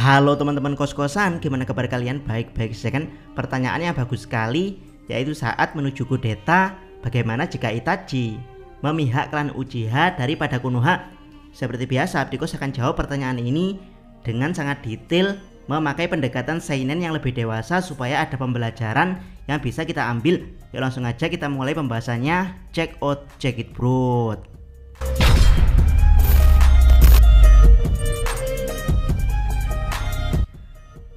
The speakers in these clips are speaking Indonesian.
Halo teman-teman kos-kosan, gimana kabar kalian? Baik-baik saja kan? Pertanyaannya bagus sekali, yaitu saat menuju kudeta, bagaimana jika Itachi memihak klan Uchiha daripada Konoha? Seperti biasa, Abdikos akan jawab pertanyaan ini dengan sangat detail, memakai pendekatan seinen yang lebih dewasa supaya ada pembelajaran yang bisa kita ambil. Yuk langsung aja kita mulai pembahasannya. Check it bro.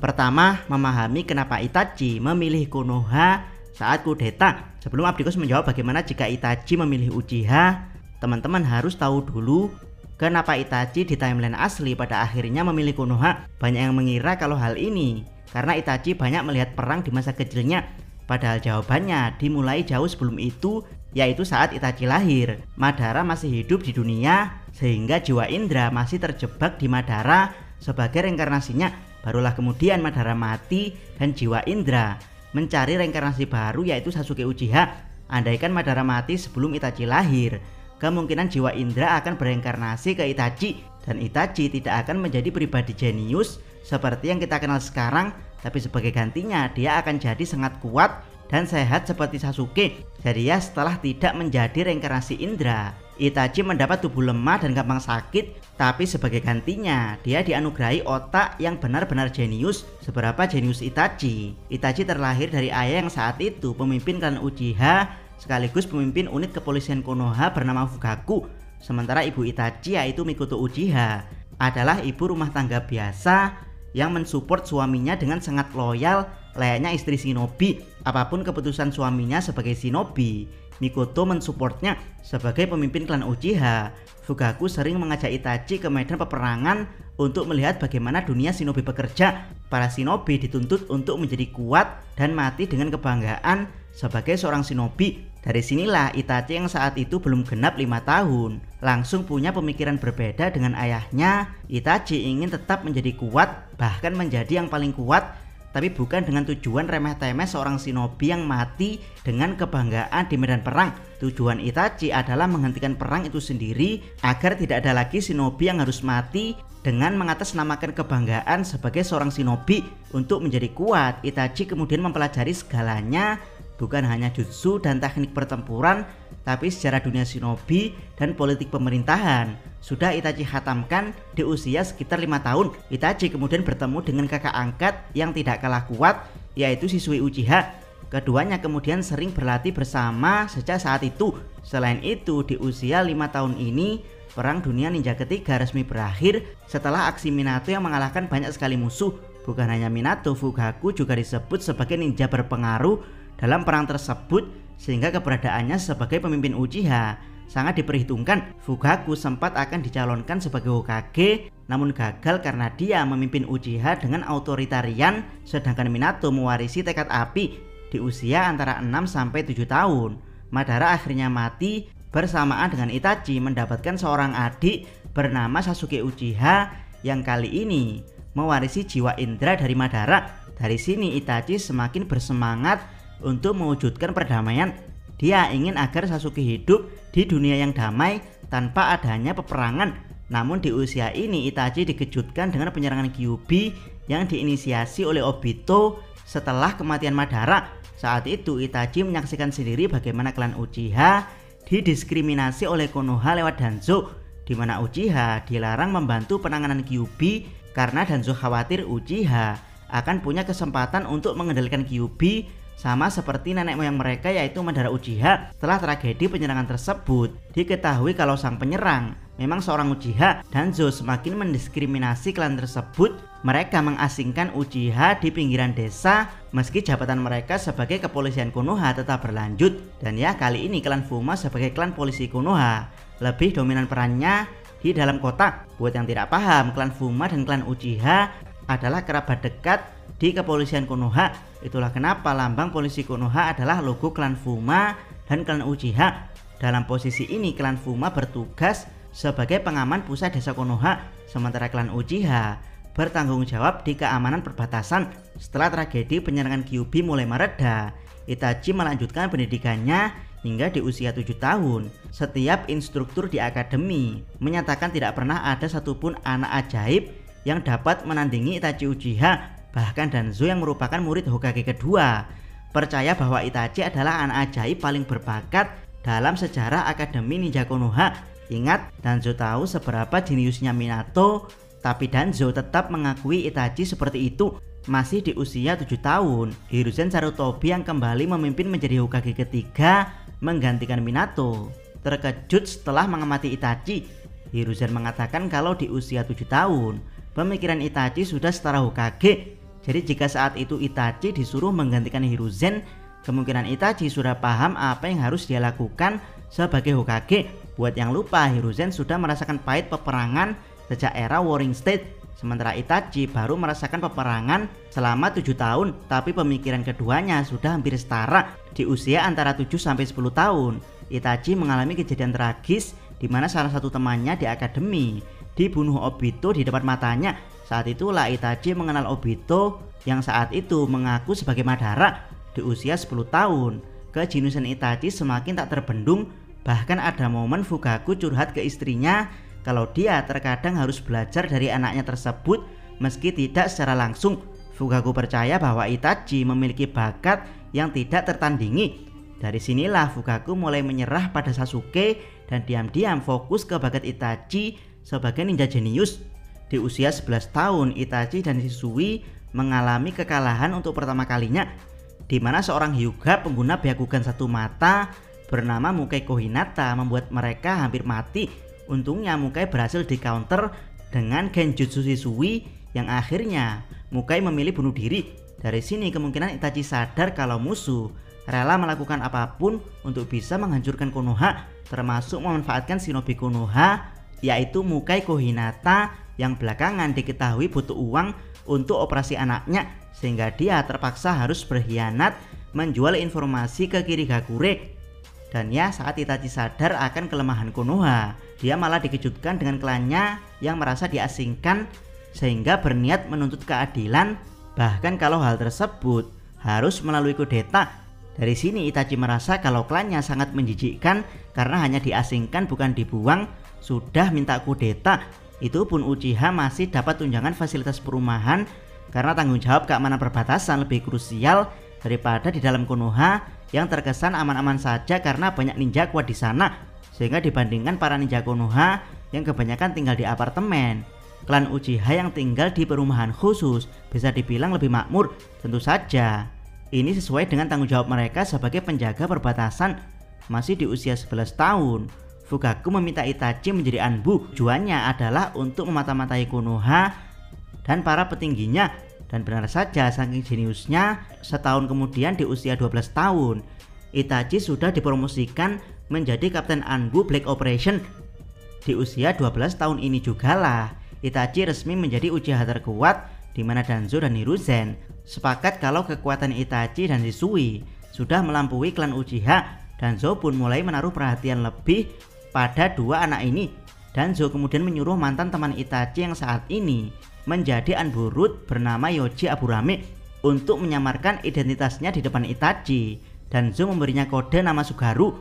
Pertama, memahami kenapa Itachi memilih Konoha saat kudeta. Sebelum Abdikos menjawab bagaimana jika Itachi memilih Uchiha, teman-teman harus tahu dulu kenapa Itachi di timeline asli pada akhirnya memilih Konoha. Banyak yang mengira kalau hal ini karena Itachi banyak melihat perang di masa kecilnya. Padahal jawabannya dimulai jauh sebelum itu, yaitu saat Itachi lahir. Madara masih hidup di dunia sehingga jiwa Indra masih terjebak di Madara sebagai reinkarnasinya. Barulah kemudian Madara mati dan jiwa Indra mencari reinkarnasi baru, yaitu Sasuke Uchiha. Andaikan Madara mati sebelum Itachi lahir, kemungkinan jiwa Indra akan bereinkarnasi ke Itachi, dan Itachi tidak akan menjadi pribadi jenius seperti yang kita kenal sekarang, tapi sebagai gantinya dia akan jadi sangat kuat dan sehat seperti Sasuke. Jadi ya, setelah tidak menjadi reinkarnasi Indra, Itachi mendapat tubuh lemah dan gampang sakit, tapi sebagai gantinya dia dianugerahi otak yang benar-benar jenius. Seberapa jenius Itachi? Itachi terlahir dari ayah yang saat itu pemimpin klan Uchiha sekaligus pemimpin unit kepolisian Konoha bernama Fugaku. Sementara ibu Itachi, yaitu Mikoto Uchiha, adalah ibu rumah tangga biasa yang mensupport suaminya dengan sangat loyal, layaknya istri shinobi. Apapun keputusan suaminya sebagai shinobi, Mikoto mensupportnya. Sebagai pemimpin klan Uchiha, Fugaku sering mengajak Itachi ke medan peperangan untuk melihat bagaimana dunia shinobi bekerja. Para shinobi dituntut untuk menjadi kuat dan mati dengan kebanggaan sebagai seorang shinobi. Dari sinilah Itachi yang saat itu belum genap 5 tahun langsung punya pemikiran berbeda dengan ayahnya. Itachi ingin tetap menjadi kuat, bahkan menjadi yang paling kuat, tapi bukan dengan tujuan remeh-temeh seorang shinobi yang mati dengan kebanggaan di medan perang. Tujuan Itachi adalah menghentikan perang itu sendiri agar tidak ada lagi shinobi yang harus mati. Dengan mengatasnamakan kebanggaan sebagai seorang shinobi untuk menjadi kuat, Itachi kemudian mempelajari segalanya, bukan hanya jutsu dan teknik pertempuran, tapi sejarah dunia shinobi dan politik pemerintahan. Sudah Itachi khatamkan di usia sekitar 5 tahun. Itachi kemudian bertemu dengan kakak angkat yang tidak kalah kuat, yaitu Shisui Uchiha. Keduanya kemudian sering berlatih bersama sejak saat itu. Selain itu, di usia 5 tahun ini, Perang Dunia Ninja ketiga resmi berakhir setelah aksi Minato yang mengalahkan banyak sekali musuh. Bukan hanya Minato, Fugaku juga disebut sebagai ninja berpengaruh dalam perang tersebut, sehingga keberadaannya sebagai pemimpin Uchiha sangat diperhitungkan. Fugaku sempat akan dicalonkan sebagai Hokage, namun gagal karena dia memimpin Uchiha dengan otoritarian, sedangkan Minato mewarisi tekad api di usia antara 6-7 tahun. Madara akhirnya mati bersamaan dengan Itachi mendapatkan seorang adik bernama Sasuke Uchiha yang kali ini mewarisi jiwa Indra dari Madara. Dari sini Itachi semakin bersemangat untuk mewujudkan perdamaian. Dia ingin agar Sasuke hidup di dunia yang damai tanpa adanya peperangan. Namun di usia ini Itachi dikejutkan dengan penyerangan Kyuubi yang diinisiasi oleh Obito setelah kematian Madara. Saat itu Itachi menyaksikan sendiri bagaimana klan Uchiha didiskriminasi oleh Konoha lewat Danzo, di mana Uchiha dilarang membantu penanganan Kyuubi karena Danzo khawatir Uchiha akan punya kesempatan untuk mengendalikan Kyuubi sama seperti nenek moyang mereka, yaitu Madara Uchiha. Setelah tragedi penyerangan tersebut, diketahui kalau sang penyerang memang seorang Uchiha. Danzo semakin mendiskriminasi klan tersebut. Mereka mengasingkan Uchiha di pinggiran desa, meski jabatan mereka sebagai kepolisian Konoha tetap berlanjut. Dan ya, kali ini klan Fuma sebagai klan polisi Konoha lebih dominan perannya di dalam kota. Buat yang tidak paham, klan Fuma dan klan Uchiha adalah kerabat dekat di kepolisian Konoha. Itulah kenapa lambang polisi Konoha adalah logo klan Fuma dan klan Uchiha. Dalam posisi ini klan Fuma bertugas sebagai pengaman pusat desa Konoha, sementara klan Uchiha bertanggung jawab di keamanan perbatasan. Setelah tragedi penyerangan Kyuubi mulai mereda, Itachi melanjutkan pendidikannya hingga di usia 7 tahun. Setiap instruktur di akademi menyatakan tidak pernah ada satupun anak ajaib yang dapat menandingi Itachi Uchiha, bahkan Danzo yang merupakan murid Hokage kedua percaya bahwa Itachi adalah anak ajaib paling berbakat dalam sejarah Akademi Ninja Konoha. Ingat, Danzo tahu seberapa jeniusnya Minato, tapi Danzo tetap mengakui Itachi seperti itu. Masih di usia 7 tahun, Hiruzen Sarutobi yang kembali memimpin menjadi Hokage ketiga menggantikan Minato. Terkejut setelah mengamati Itachi, Hiruzen mengatakan kalau di usia 7 tahun pemikiran Itachi sudah setara Hokage. Jadi jika saat itu Itachi disuruh menggantikan Hiruzen, kemungkinan Itachi sudah paham apa yang harus dia lakukan sebagai Hokage. Buat yang lupa, Hiruzen sudah merasakan pahit peperangan sejak era Warring State, sementara Itachi baru merasakan peperangan selama 7 tahun, tapi pemikiran keduanya sudah hampir setara. Di usia antara 7-10 tahun, Itachi mengalami kejadian tragis di mana salah satu temannya di akademi dibunuh Obito di depan matanya. Saat itulah Itachi mengenal Obito yang saat itu mengaku sebagai Madara. Di usia 10 tahun, kejeniusan Itachi semakin tak terbendung. Bahkan ada momen Fugaku curhat ke istrinya kalau dia terkadang harus belajar dari anaknya tersebut meski tidak secara langsung. Fugaku percaya bahwa Itachi memiliki bakat yang tidak tertandingi. Dari sinilah Fugaku mulai menyerah pada Sasuke dan diam-diam fokus ke bakat Itachi sebagai ninja jenius. Di usia 11 tahun, Itachi dan Shisui mengalami kekalahan untuk pertama kalinya, di mana seorang Hyuga pengguna Byakugan satu mata bernama Mukai Kohinata membuat mereka hampir mati. Untungnya Mukai berhasil di counter dengan Genjutsu Shisui yang akhirnya Mukai memilih bunuh diri. Dari sini kemungkinan Itachi sadar kalau musuh rela melakukan apapun untuk bisa menghancurkan Konoha, termasuk memanfaatkan shinobi Konoha yaitu Mukai Kohinata yang belakangan diketahui butuh uang untuk operasi anaknya, sehingga dia terpaksa harus berkhianat menjual informasi ke Kirigakure. Dan ya, saat Itachi sadar akan kelemahan Konoha, dia malah dikejutkan dengan klannya yang merasa diasingkan sehingga berniat menuntut keadilan, bahkan kalau hal tersebut harus melalui kudeta. Dari sini Itachi merasa kalau klannya sangat menjijikkan karena hanya diasingkan bukan dibuang, sudah minta kudeta. Itu pun Uchiha masih dapat tunjangan fasilitas perumahan karena tanggung jawab keamanan perbatasan lebih krusial daripada di dalam Konoha yang terkesan aman-aman saja karena banyak ninja kuat di sana. Sehingga dibandingkan para ninja Konoha yang kebanyakan tinggal di apartemen, klan Uchiha yang tinggal di perumahan khusus bisa dibilang lebih makmur. Tentu saja ini sesuai dengan tanggung jawab mereka sebagai penjaga perbatasan. Masih di usia 11 tahun, Fugaku meminta Itachi menjadi Anbu. Tujuannya adalah untuk memata-matai Konoha dan para petingginya. Dan benar saja, saking jeniusnya, setahun kemudian di usia 12 tahun, Itachi sudah dipromosikan menjadi Kapten Anbu Black Operation. Di usia 12 tahun ini jugalah Itachi resmi menjadi Uchiha terkuat, di mana Danzo dan Hiruzen sepakat kalau kekuatan Itachi dan Shisui sudah melampaui klan Uchiha. Danzo pun mulai menaruh perhatian lebih pada dua anak ini. Danzo kemudian menyuruh mantan teman Itachi yang saat ini menjadi Anbu Root bernama Yoji Aburame untuk menyamarkan identitasnya di depan Itachi. Danzo memberinya kode nama Sugaru.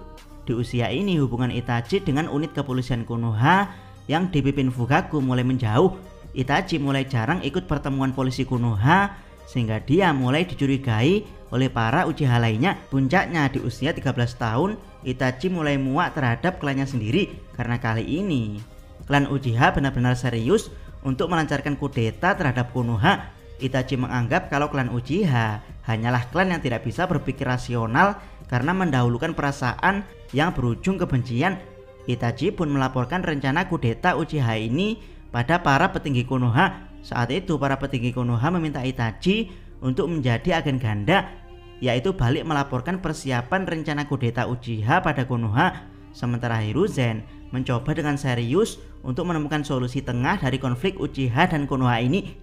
Di usia ini hubungan Itachi dengan unit kepolisian Konoha yang dipimpin Fugaku mulai menjauh. Itachi mulai jarang ikut pertemuan polisi Konoha sehingga dia mulai dicurigai oleh para Uchiha lainnya. Puncaknya di usia 13 tahun, Itachi mulai muak terhadap klannya sendiri karena kali ini klan Uchiha benar-benar serius untuk melancarkan kudeta terhadap Konoha. Itachi menganggap kalau klan Uchiha hanyalah klan yang tidak bisa berpikir rasional karena mendahulukan perasaan yang berujung kebencian. Itachi pun melaporkan rencana kudeta Uchiha ini pada para petinggi Konoha. Saat itu para petinggi Konoha meminta Itachi untuk menjadi agen ganda, yaitu balik melaporkan persiapan rencana kudeta Uchiha pada Konoha. Sementara Hiruzen mencoba dengan serius untuk menemukan solusi tengah dari konflik Uchiha dan Konoha ini.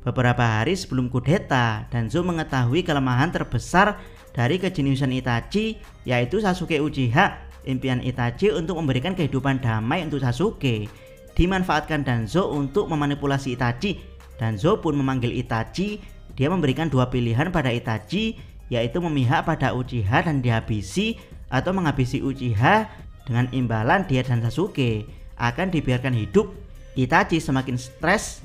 Beberapa hari sebelum kudeta, Danzo mengetahui kelemahan terbesar dari kejeniusan Itachi, yaitu Sasuke Uchiha. Impian Itachi untuk memberikan kehidupan damai untuk Sasuke dimanfaatkan Danzo untuk memanipulasi Itachi. Danzo pun memanggil Itachi. Dia memberikan dua pilihan pada Itachi, yaitu memihak pada Uchiha dan dihabisi, atau menghabisi Uchiha dengan imbalan dia dan Sasuke akan dibiarkan hidup. Itachi semakin stres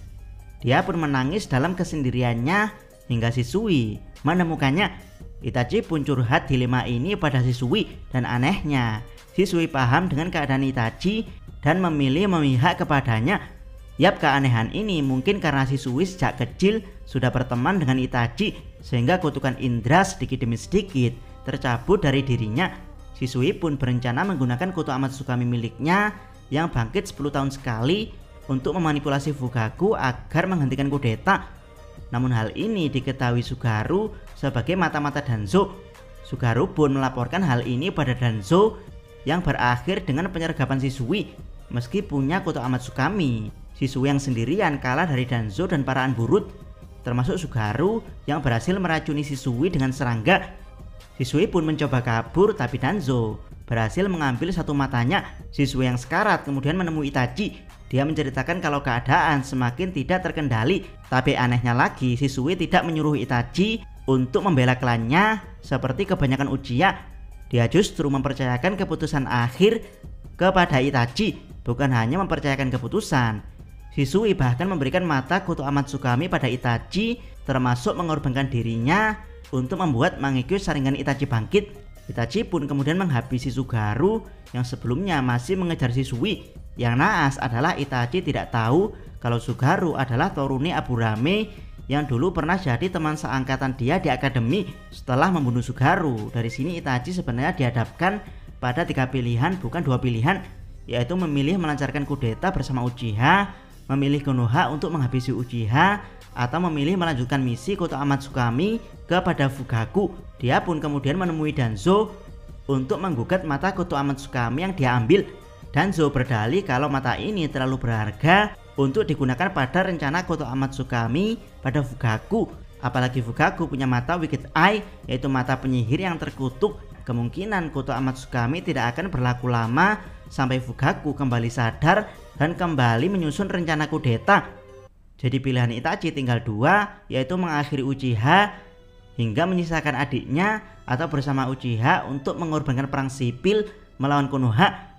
Dia pun menangis dalam kesendiriannya hingga Shisui menemukannya. Itachi pun curhat dilema ini pada Shisui dan anehnya Shisui paham dengan keadaan Itachi dan memilih memihak kepadanya. Yap, keanehan ini mungkin karena Shisui sejak kecil sudah berteman dengan Itachi sehingga kutukan indra sedikit demi sedikit tercabut dari dirinya. Shisui pun berencana menggunakan kutu Amatsukami miliknya yang bangkit 10 tahun sekali untuk memanipulasi Fugaku agar menghentikan kudeta. Namun hal ini diketahui Sugaru sebagai mata-mata Danzo. Sugaru pun melaporkan hal ini pada Danzo yang berakhir dengan penyergapan Shisui meski punya kutu Amatsukami. Shisui yang sendirian kalah dari Danzo dan para Anburut, termasuk Sugaru yang berhasil meracuni Shisui dengan serangga. Shisui pun mencoba kabur tapi Danzo berhasil mengambil satu matanya. Shisui yang sekarat kemudian menemui Itachi. Dia menceritakan kalau keadaan semakin tidak terkendali. Tapi anehnya lagi, Shisui tidak menyuruh Itachi untuk membela klannya seperti kebanyakan Uchiha. Dia justru mempercayakan keputusan akhir kepada Itachi, bukan hanya mempercayakan keputusan. Shisui bahkan memberikan mata kutu Amatsukami pada Itachi, termasuk mengorbankan dirinya untuk membuat Mangekyo Sharingan Itachi bangkit. Itachi pun kemudian menghabisi Sugaru yang sebelumnya masih mengejar Shisui. Yang naas adalah Itachi tidak tahu kalau Sugaru adalah Torune Aburame yang dulu pernah jadi teman seangkatan dia di akademi setelah membunuh Sugaru. Dari sini Itachi sebenarnya dihadapkan pada 3 pilihan bukan 2 pilihan, yaitu memilih melancarkan kudeta bersama Uchiha, memilih Konoha untuk menghabisi Uchiha, atau memilih melanjutkan misi kutu Amatsukami kepada Fugaku. Dia pun kemudian menemui Danzo untuk menggugat mata kutu Amatsukami yang dia ambil. Danzo berdalih kalau mata ini terlalu berharga untuk digunakan pada rencana kutu Amatsukami pada Fugaku. Apalagi Fugaku punya mata Wicked Eye, yaitu mata penyihir yang terkutuk. Kemungkinan kutu Amatsukami tidak akan berlaku lama sampai Fugaku kembali sadar dan kembali menyusun rencana kudeta. Jadi pilihan Itachi tinggal 2, yaitu mengakhiri Uchiha hingga menyisakan adiknya atau bersama Uchiha untuk mengorbankan perang sipil melawan Konoha.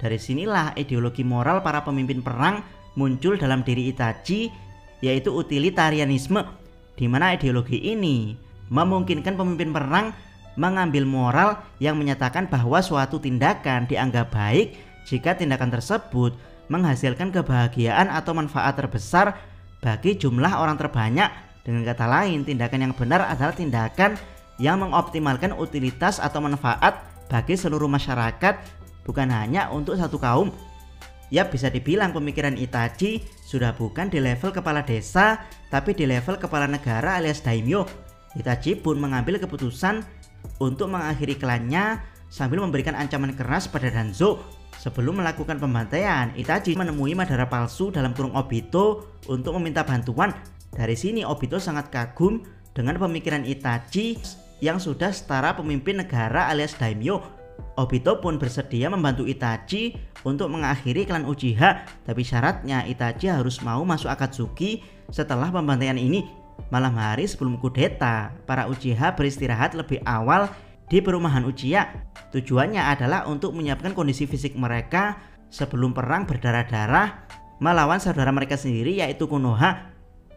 Dari sinilah ideologi moral para pemimpin perang muncul dalam diri Itachi, yaitu utilitarianisme, di mana ideologi ini memungkinkan pemimpin perang mengambil moral yang menyatakan bahwa suatu tindakan dianggap baik jika tindakan tersebut menghasilkan kebahagiaan atau manfaat terbesar bagi jumlah orang terbanyak. Dengan kata lain, tindakan yang benar adalah tindakan yang mengoptimalkan utilitas atau manfaat bagi seluruh masyarakat, bukan hanya untuk satu kaum. Ya, bisa dibilang pemikiran Itachi sudah bukan di level kepala desa, tapi di level kepala negara alias daimyo. Itachi pun mengambil keputusan untuk mengakhiri klannya sambil memberikan ancaman keras pada Danzo. Sebelum melakukan pembantaian, Itachi menemui Madara palsu dalam kurung Obito untuk meminta bantuan. Dari sini Obito sangat kagum dengan pemikiran Itachi yang sudah setara pemimpin negara alias daimyo. Obito pun bersedia membantu Itachi untuk mengakhiri klan Uchiha, tapi syaratnya Itachi harus mau masuk Akatsuki setelah pembantaian ini. Malam hari sebelum kudeta, para Uchiha beristirahat lebih awal di perumahan Uchiha. Tujuannya adalah untuk menyiapkan kondisi fisik mereka sebelum perang berdarah-darah melawan saudara mereka sendiri yaitu Konoha.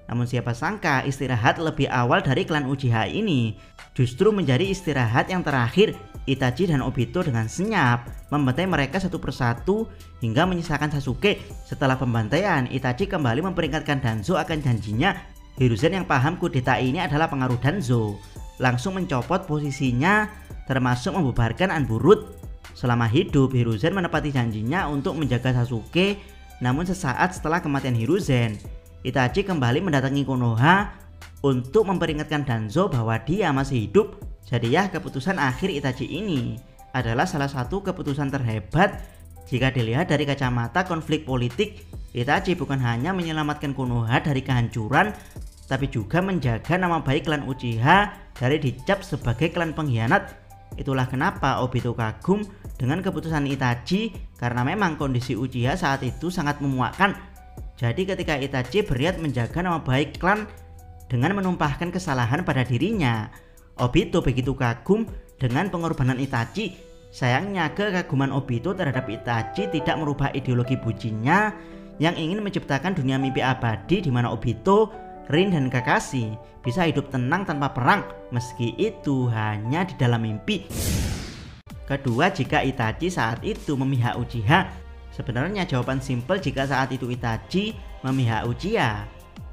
Namun siapa sangka istirahat lebih awal dari klan Uchiha ini justru menjadi istirahat yang terakhir. Itachi dan Obito dengan senyap membantai mereka satu persatu hingga menyisakan Sasuke. Setelah pembantaian, Itachi kembali memperingatkan Danzo akan janjinya. Hiruzen yang paham kudeta ini adalah pengaruh Danzo langsung mencopot posisinya, termasuk membubarkan Anburut. Selama hidup, Hiruzen menepati janjinya untuk menjaga Sasuke. Namun sesaat setelah kematian Hiruzen, Itachi kembali mendatangi Konoha untuk memperingatkan Danzo bahwa dia masih hidup. Jadi ya, keputusan akhir Itachi ini adalah salah satu keputusan terhebat jika dilihat dari kacamata konflik politik. Itachi bukan hanya menyelamatkan Konoha dari kehancuran, tapi juga menjaga nama baik klan Uchiha dari dicap sebagai klan pengkhianat. Itulah kenapa Obito kagum dengan keputusan Itachi, karena memang kondisi Uchiha saat itu sangat memuakkan. Jadi ketika Itachi berniat menjaga nama baik klan dengan menumpahkan kesalahan pada dirinya, Obito begitu kagum dengan pengorbanan Itachi. Sayangnya kekaguman Obito terhadap Itachi tidak merubah ideologi bucinnya yang ingin menciptakan dunia mimpi abadi di mana Obito, Rin dan Kakashi bisa hidup tenang tanpa perang meski itu hanya di dalam mimpi. Kedua, jika Itachi saat itu memihak Uchiha. Sebenarnya jawaban simpel jika saat itu Itachi memihak Uchiha,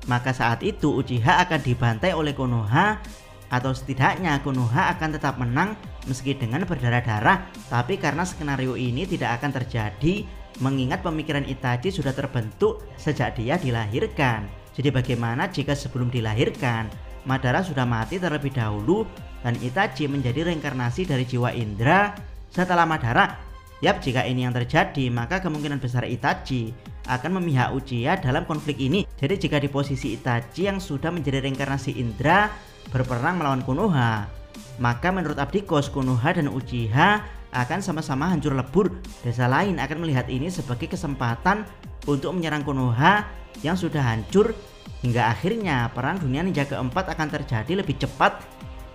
maka saat itu Uchiha akan dibantai oleh Konoha, atau setidaknya Konoha akan tetap menang meski dengan berdarah-darah. Tapi karena skenario ini tidak akan terjadi, mengingat pemikiran Itachi sudah terbentuk sejak dia dilahirkan. Jadi bagaimana jika sebelum dilahirkan Madara sudah mati terlebih dahulu dan Itachi menjadi reinkarnasi dari jiwa Indra setelah Madara? Yap, jika ini yang terjadi maka kemungkinan besar Itachi akan memihak Uchiha dalam konflik ini. Jadi jika di posisi Itachi yang sudah menjadi reinkarnasi Indra berperang melawan Konoha, maka menurut Abdikos Konoha dan Uchiha akan sama-sama hancur lebur. Desa lain akan melihat ini sebagai kesempatan untuk menyerang Konoha yang sudah hancur, hingga akhirnya perang dunia ninja keempat akan terjadi lebih cepat.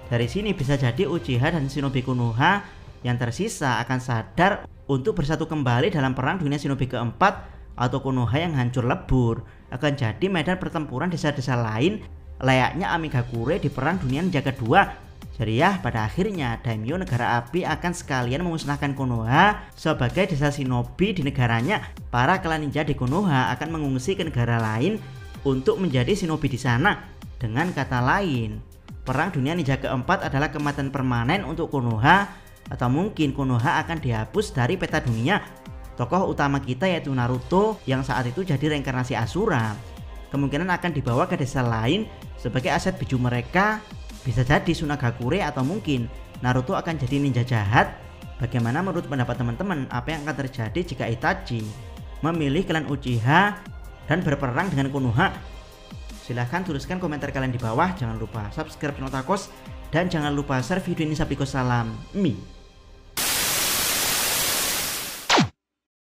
Dari sini bisa jadi Uchiha dan shinobi Konoha yang tersisa akan sadar untuk bersatu kembali dalam perang dunia shinobi keempat, atau Konoha yang hancur lebur akan jadi medan pertempuran desa-desa lain layaknya Amigakure di perang dunia ninja kedua. Jadi ya, pada akhirnya daimyo negara api akan sekalian memusnahkan Konoha sebagai desa shinobi di negaranya. Para klan ninja di Konoha akan mengungsi ke negara lain untuk menjadi shinobi di sana. Dengan kata lain, perang dunia ninja keempat adalah kematian permanen untuk Konoha, atau mungkin Konoha akan dihapus dari peta dunia. Tokoh utama kita yaitu Naruto yang saat itu jadi reinkarnasi Asura kemungkinan akan dibawa ke desa lain sebagai aset biju mereka. Bisa jadi Sunagakure atau mungkin Naruto akan jadi ninja jahat. Bagaimana menurut pendapat teman-teman? Apa yang akan terjadi jika Itachi memilih klan Uchiha dan berperang dengan Konoha? Silahkan tuliskan komentar kalian di bawah. Jangan lupa subscribe channel Takos dan jangan lupa share video ini. Sabdikos salam Mi.